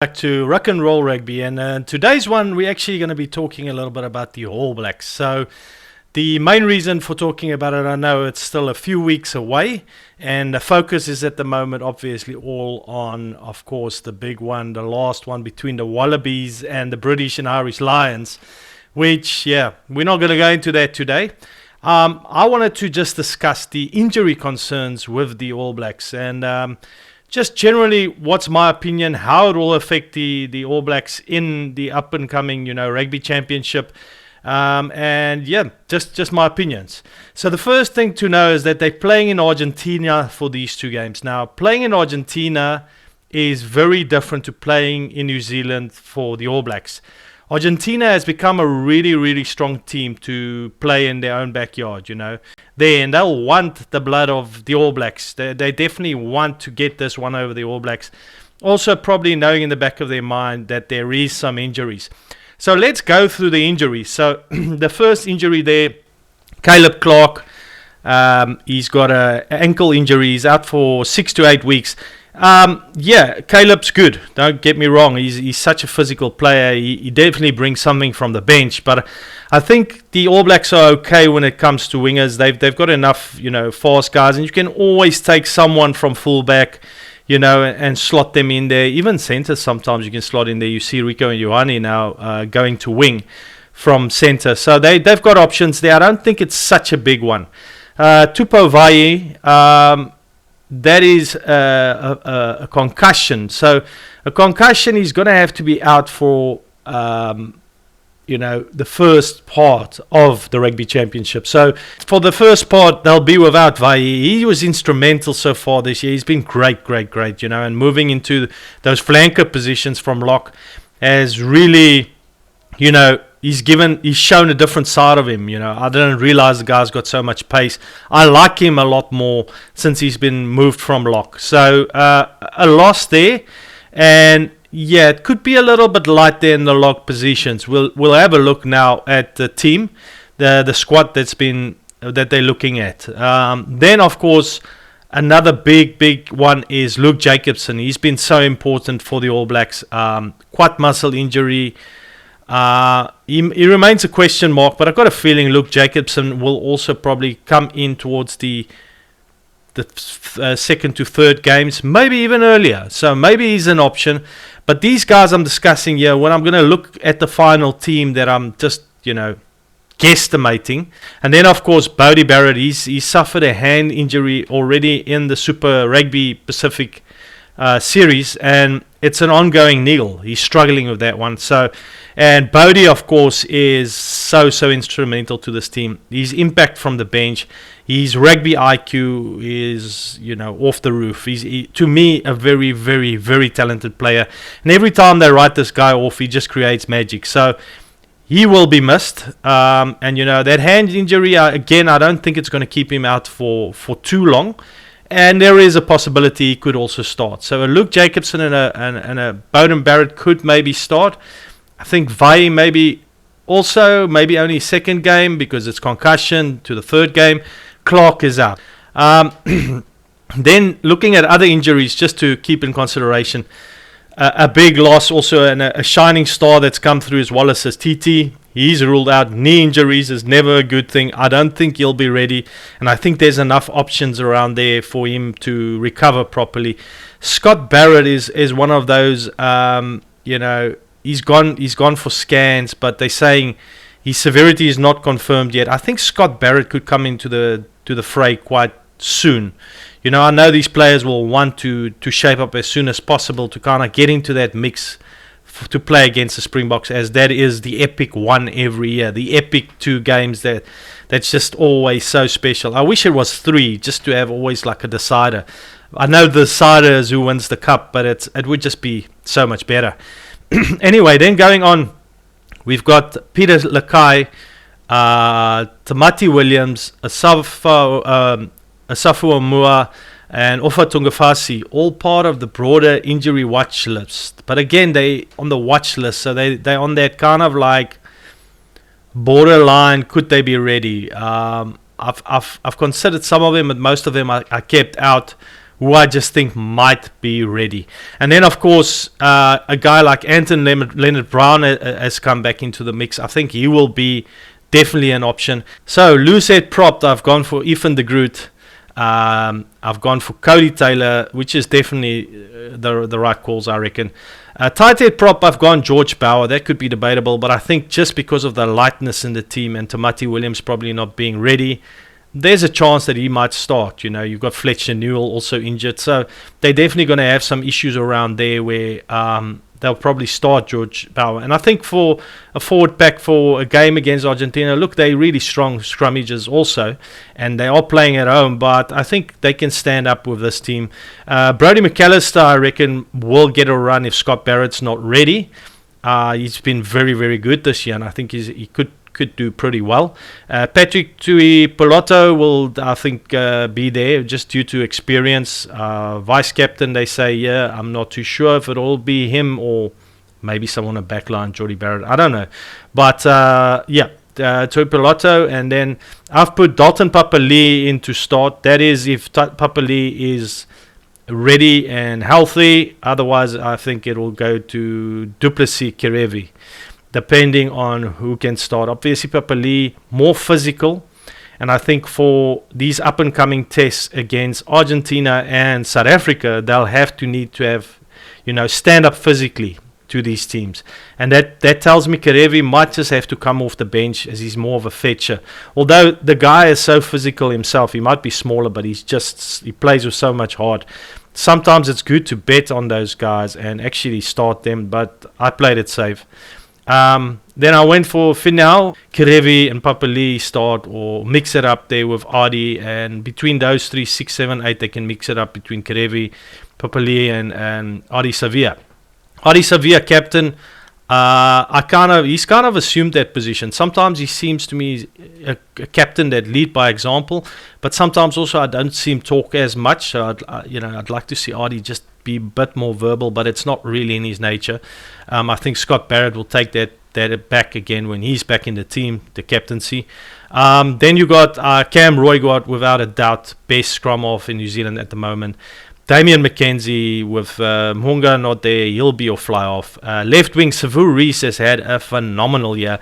Back to Ruck and Roll Rugby, and today's one we're actually going to be talking a little bit about the All Blacks. So the main reason for talking about it, I know it's still a few weeks away, and the focus is at the moment obviously all on, of course, the big one, the last one between the Wallabies and the British and Irish Lions, which, yeah, we're not going to go into that today. I wanted to just discuss the injury concerns with the All Blacks, and just generally, what's my opinion, how it will affect the All Blacks in the up-and-coming, Rugby Championship, and yeah, just my opinions. So the first thing to know is that they're playing in Argentina for these two games. Now, playing in Argentina is very different to playing in New Zealand for the All Blacks. Argentina has become a really, really strong team to play in their own backyard, and they'll want the blood of the All Blacks. They definitely want to get this one over the All Blacks. Also, probably knowing in the back of their mind that there is some injuries. So let's go through the injuries. So the first injury there, Caleb Clarke, he's got an ankle injury. He's out for 6 to 8 weeks. Yeah, Caleb's good. Don't get me wrong. He's such a physical player. He definitely brings something from the bench. But I think the All Blacks are okay when it comes to wingers. They've got enough, fast guys, and you can always take someone from fullback, and slot them in there. Even centers sometimes you can slot in there. You see Rico and Ioane now going to wing from center. So they've got options there. I don't think it's such a big one. Tupou Vaa'i, that is a concussion. So a concussion is going to have to be out for, the first part of the Rugby Championship. So for the first part, they'll be without Vaa'i. He was instrumental so far this year. He's been great, and moving into those flanker positions from lock has really, he's shown a different side of him. I didn't realize the guy's got so much pace. I like him a lot more since he's been moved from lock. So a loss there, and yeah, it could be a little bit light there in the lock positions. We'll have a look now at the team, the squad that they're looking at. Then of course another big one is Luke Jacobson. He's been so important for the All Blacks. Quad muscle injury. He remains a question mark, but I've got a feeling Luke Jacobson will also probably come in towards the second to third games, maybe even earlier. So maybe he's an option. But these guys I'm discussing here, when I'm going to look at the final team that I'm just, guesstimating. And then, of course, Bodie Barrett, he suffered a hand injury already in the Super Rugby Pacific series, and it's an ongoing niggle. He's struggling with that one. So, and Bodie, of course, is so instrumental to this team. His impact from the bench, his rugby IQ is, off the roof. He's to me, a very, very, very talented player. And every time they write this guy off, he just creates magic. So he will be missed. And, that hand injury, again, I don't think it's going to keep him out for too long. And there is a possibility he could also start. So a Luke Jacobson and a Beauden Barrett could maybe start. I think Vaa'i maybe only second game because it's concussion to the third game. Clarke is out. Then looking at other injuries, just to keep in consideration, a big loss also, and a shining star that's come through is Wallace's TT. He's ruled out. Knee injuries is never a good thing. I don't think he'll be ready, and I think there's enough options around there for him to recover properly. Scott Barrett is one of those, he's gone for scans, but they're saying his severity is not confirmed yet. I think Scott Barrett could come into the fray quite soon. I know these players will want to shape up as soon as possible to kind of get into that mix to play against the Springboks, as that is the epic one every year, the epic 2 games that's just always so special. I wish it was 3 just to have always like a decider. I know the decider is who wins the cup, but it would just be so much better. Anyway, then going on, we've got Peter Lakai, Tamati Williams, Asafu Omua, and Ofa Tungafasi, all part of the broader injury watch list. But again, they on the watch list, so they're on that kind of like borderline. Could they be ready? I've considered some of them, but most of them I kept out who I just think might be ready. And then, of course, a guy like Anton Leonard-Brown has come back into the mix. I think he will be definitely an option. So, loosehead propped, I've gone for Ethan de Groot. I've gone for Cody Taylor, which is definitely the right calls, I reckon. Tight head prop, I've gone George Bauer. That could be debatable, but I think just because of the lightness in the team and Tamati Williams probably not being ready, there's a chance that he might start. You know, you've got Fletcher Newell also injured, so they're definitely going to have some issues around there where they'll probably start George Bauer. And I think for a forward pack for a game against Argentina, look, they're really strong scrummages also, and they are playing at home, but I think they can stand up with this team. Brodie McAllister, I reckon, will get a run if Scott Barrett's not ready. He's been very, very good this year, and I think he could do pretty well. Patrick Tui Pelotto will, I think, be there just due to experience. Vice captain, they say, yeah, I'm not too sure if it'll be him or maybe someone on backline, Jordie Barrett. I don't know. But, Tui Pelotto. And then I've put Dalton Papali'i in to start. That is if Papali'i is ready and healthy. Otherwise, I think it will go to Duplessis Kerevi, depending on who can start. Obviously, Papali'i more physical, and I think for these up-and-coming tests against Argentina and South Africa, they'll need to have, stand up physically to these teams. And that tells me Kerevi might just have to come off the bench as he's more of a fetcher. Although the guy is so physical himself, he might be smaller, but he plays with so much heart. Sometimes it's good to bet on those guys and actually start them, but I played it safe. Then I went for Finau, Kerevi and Papali'i start or mix it up there with Ardie, and between those three, 6, 7, 8, they can mix it up between Kerevi, Papali'i and Ardie Savea. Ardie Savea, captain, he's kind of assumed that position. Sometimes he seems to me a captain that lead by example, but sometimes also I don't see him talk as much. So I'd like to see Ardie just be a bit more verbal, but it's not really in his nature. I think Scott Barrett will take that back again when he's back in the team, the captaincy. Then you got Cam Roigard, without a doubt, best scrum half in New Zealand at the moment. Damian McKenzie with Mhunga not there, he'll be or fly off. Left wing, Savu Reese has had a phenomenal year.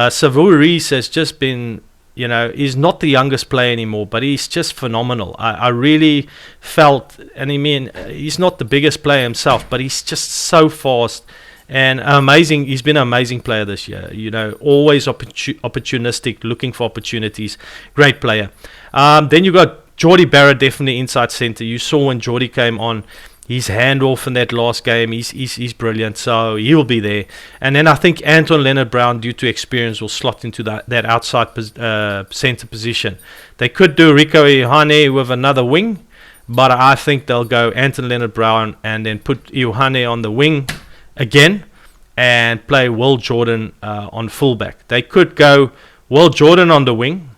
Savu Reese has just been, he's not the youngest player anymore, but he's just phenomenal. I really felt, and he's not the biggest player himself, but he's just so fast and amazing. He's been an amazing player this year, always opportunistic, looking for opportunities. Great player. Then you got Jordie Barrett, definitely inside centre. You saw when Jordie came on, his handoff in that last game, he's brilliant, so he will be there. And then I think Anton Leonard-Brown, due to experience, will slot into that outside centre position. They could do Rico Iohane with another wing, but I think they'll go Anton Leonard-Brown and then put Iohane on the wing again and play Will Jordan on fullback. They could go Will Jordan on the wing.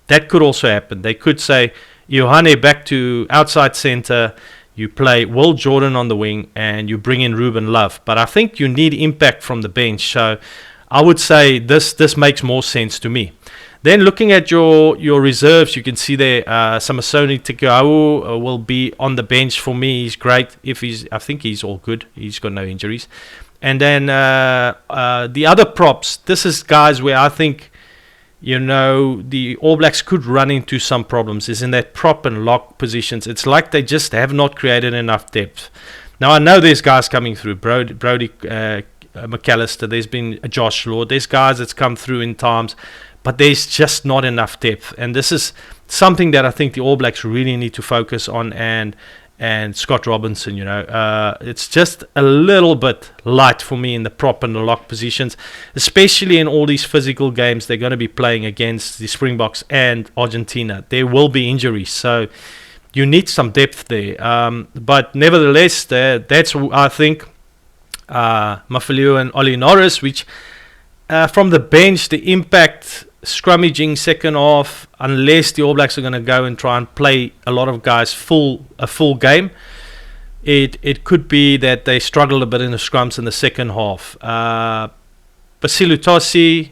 That could also happen. They could say Iohane back to outside centre, you play Will Jordan on the wing, and you bring in Ruben Love. But I think you need impact from the bench, so I would say this makes more sense to me. Then looking at your reserves, you can see there Samasoni Tikau will be on the bench for me. He's great. I think he's all good. He's got no injuries. And then the other props, this is guys where I think the All Blacks could run into some problems, is in that prop and lock positions. It's like they just have not created enough depth. Now, I know there's guys coming through, Brodie McAllister, there's been Josh Lord, there's guys that's come through in times, but there's just not enough depth. And this is something that I think the All Blacks really need to focus on, and Scott Robinson, it's just a little bit light for me in the prop and the lock positions, especially in all these physical games they're going to be playing against the Springboks and Argentina. There will be injuries, so you need some depth there. But nevertheless, that's, I think, Mafiliu and Ollie Norris, which from the bench, the impact scrummaging second half, unless the All Blacks are going to go and try and play a lot of guys a full game, it could be that they struggle a bit in the scrums in the second half. Basilu Tosi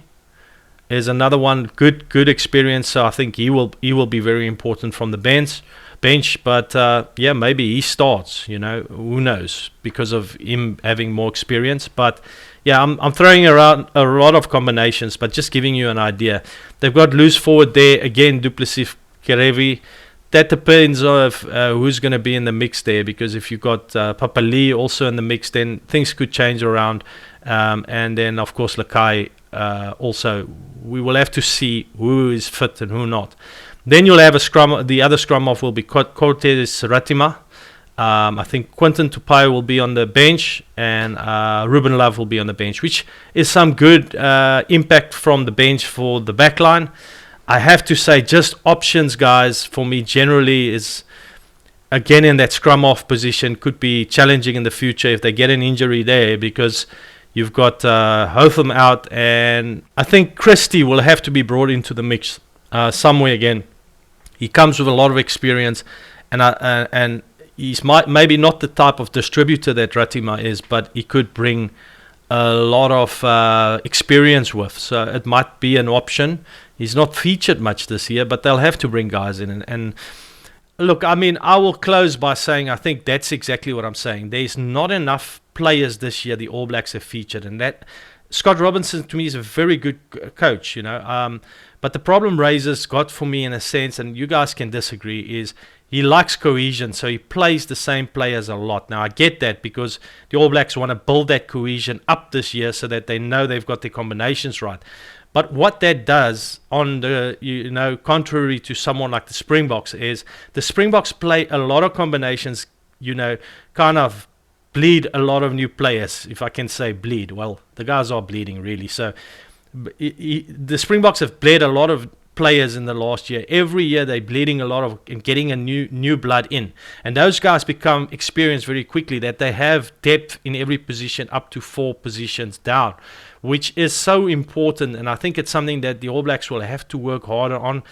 is another one, good experience, so I think he will be very important from the bench. bench, but yeah, maybe he starts, you know, who knows, because of him having more experience. But yeah, I'm throwing around a lot of combinations, but just giving you an idea. They've got loose forward there, again, Duplessis, Kerevi. That depends on who's going to be in the mix there, because if you've got Papali also in the mix, then things could change around. And then, of course, Lakai also. We will have to see who is fit and who not. Then you'll have a scrum. The other scrum off will be Cortez Ratima. I think Quentin Tupai will be on the bench, and Ruben Love will be on the bench, which is some good impact from the bench for the back line. I have to say, just options, guys, for me generally is, again, in that scrum off position, could be challenging in the future if they get an injury there, because you've got Hotham out, and I think Christie will have to be brought into the mix somewhere again. He comes with a lot of experience, and he's maybe not the type of distributor that Ratima is, but he could bring a lot of experience with. So it might be an option. He's not featured much this year, but they'll have to bring guys in. And look, I mean, I will close by saying I think that's exactly what I'm saying. There's not enough players this year the All Blacks have featured, and that Scott Robinson to me is a very good coach, you know. But the problem Razor's got for me in a sense, and you guys can disagree, is he likes cohesion, so he plays the same players a lot. Now, I get that because the All Blacks want to build that cohesion up this year so that they know they've got their combinations right. But what that does, on the, you know, contrary to someone like the Springboks, is the Springboks play a lot of combinations, you know, kind of bleed a lot of new players, if I can say bleed. Well, the guys are bleeding, really. So the Springboks have bled a lot of players in the last year. Every year they're bleeding a lot of and getting a new blood in, and those guys become experienced very quickly, that they have depth in every position up to 4 positions down, which is so important. And I think it's something that the All Blacks will have to work harder on.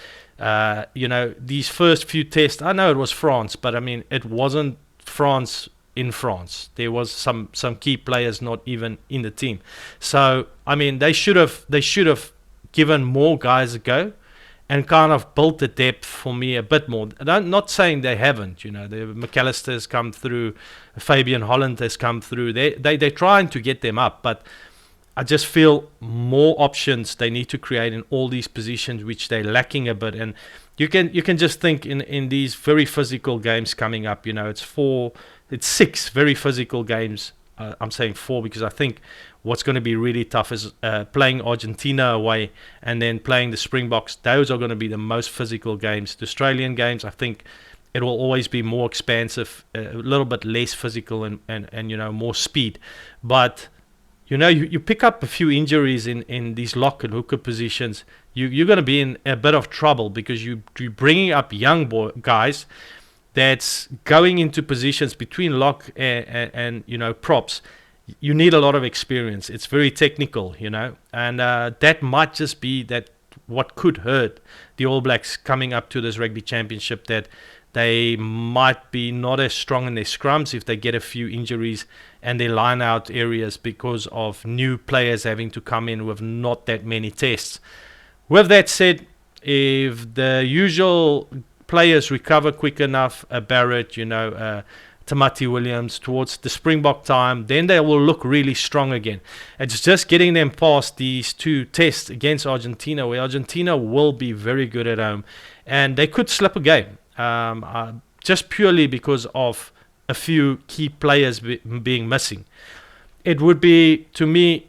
You know, these first few tests, I know it was France, but I mean, it wasn't France in France. There was some key players not even in the team. So I mean, they should have given more guys a go and kind of built the depth for me a bit more. I'm not saying they haven't, you know. The McAllister has come through, Fabian Holland has come through. They're trying to get them up, but I just feel more options they need to create in all these positions, which they're lacking a bit. And you can just think in these very physical games coming up, you know, it's 6 very physical games. I'm saying 4 because I think what's going to be really tough is playing Argentina away and then playing the Springboks. Those are going to be the most physical games. The Australian games, I think it will always be more expansive, a little bit less physical and you know, more speed. But you know, you pick up a few injuries in these lock and hooker positions, you're going to be in a bit of trouble, because you're bringing up young guys that's going into positions between lock and you know, props. You need a lot of experience. It's very technical, you know, and that might just be that what could hurt the All Blacks coming up to this Rugby Championship, that they might be not as strong in their scrums if they get a few injuries and they line out areas because of new players having to come in with not that many tests. With that said, if the usual players recover quick enough, Barrett, you know, Tamati Williams, towards the Springbok time, then they will look really strong again. It's just getting them past these 2 tests against Argentina, where Argentina will be very good at home, and they could slip a game, just purely because of a few key players being missing. It would be, to me,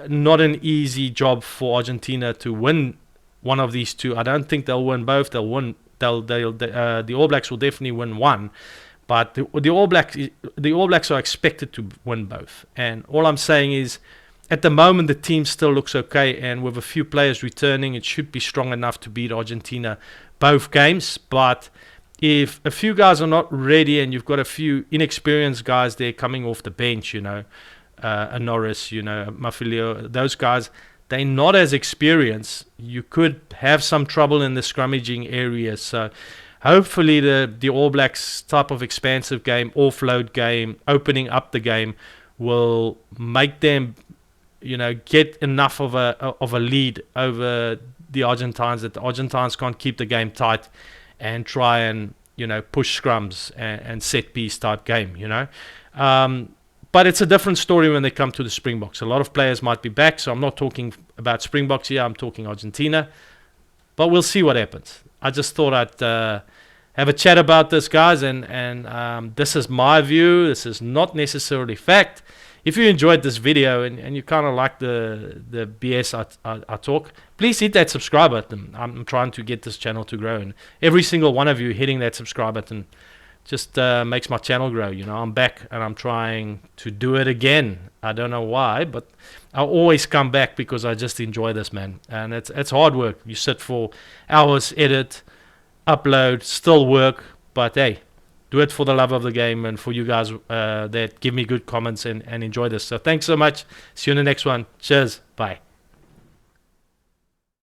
not an easy job for Argentina to win one of these 2. I don't think they'll win both. The All Blacks will definitely win one, but the All Blacks are expected to win both. And all I'm saying is, at the moment, the team still looks okay, and with a few players returning, it should be strong enough to beat Argentina both games. But if a few guys are not ready, and you've got a few inexperienced guys there coming off the bench, you know, a Norris, you know, Mafilio, those guys, they're not as experienced. You could have some trouble in the scrummaging areas. So hopefully the All Blacks type of expansive game, offload game, opening up the game, will make them, you know, get enough of a lead over the Argentines that the Argentines can't keep the game tight and try and push scrums and set piece type game, But it's a different story when they come to the Springboks. A lot of players might be back, so I'm not talking about Springboks here. I'm talking Argentina. But we'll see what happens. I just thought I'd have a chat about this, guys, and this is my view. This is not necessarily fact. If you enjoyed this video and you kind of like the BS I talk, please hit that subscribe button. I'm trying to get this channel to grow, and every single one of you hitting that subscribe button just makes my channel grow. I'm back and I'm trying to do it again. I don't know why, but I'll always come back because I just enjoy this, man. And it's hard work. You sit for hours, edit, upload, still work, but hey, do it for the love of the game and for you guys that give me good comments and enjoy this. So thanks so much. See you in the next one. Cheers. Bye.